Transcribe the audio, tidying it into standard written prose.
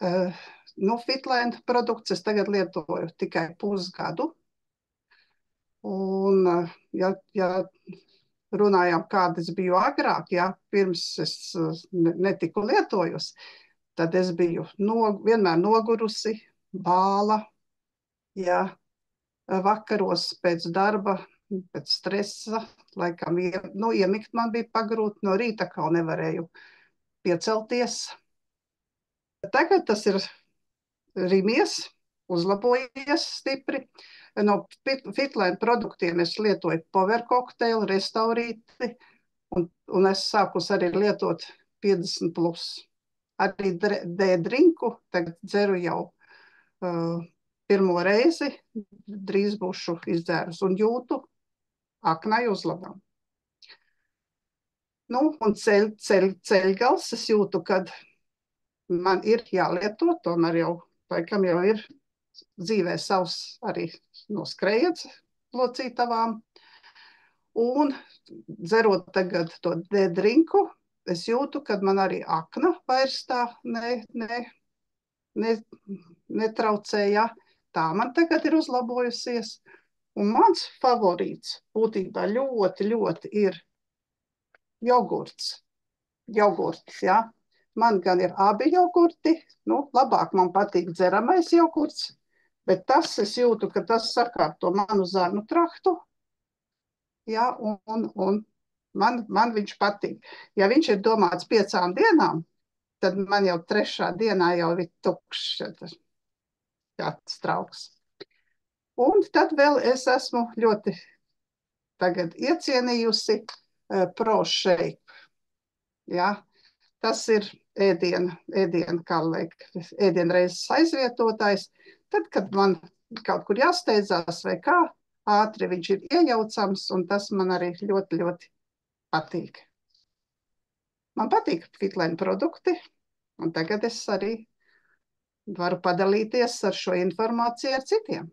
Fitland produkts es tagad lietoju tikai pusgadu. Un, ja runājām, kāda es biju agrāk, pirms es netiku lietojusi, tad es biju vienmēr nogurusi, bāla, vakaros pēc darba, pēc stresa, laikam, iemigt man bija pagrūti, no rīta kā nevarēju piecelties. Tagad tas ir rimies, uzlabojies stipri. No Fitland produktiem es lietoju Power Cocktail, Restaurīti, un es sākus arī lietot 50+. Arī D-drinku tagad dzeru jau pirmo reizi, drīz būšu izdzērus un jūtu aknai uzlabām. Un ceļgals es jūtu, kad man ir jālieto, tomēr laikam jau ir dzīvē savs arī no skrējiens locītavām. Un dzerot tagad to D-drinku, es jūtu, kad man arī akna vairs tā netraucēja. Tā man tagad ir uzlabojusies. Un mans favorīts būtībā ļoti, ļoti ir jogurts. Man gan ir abi jogurti, labāk man patīk dzeramais jogurts, bet tas es jūtu, ka tas sakārto manu zarnu traktu, un man viņš patīk. Ja viņš ir domāts 5 dienām, tad man jau 3. dienā jau ir tukšs, trauks. Un tad vēl es esmu ļoti tagad iecienījusi ProShape. Tas ir ēdienreizes aizvietotājs. Tad, kad man kaut kur jāsteidzās vai kā, ātri viņš ir iejaucams, un tas man arī ļoti, ļoti patīk. Man patīk Fitland produkti, un tagad es arī varu padalīties ar šo informāciju ar citiem.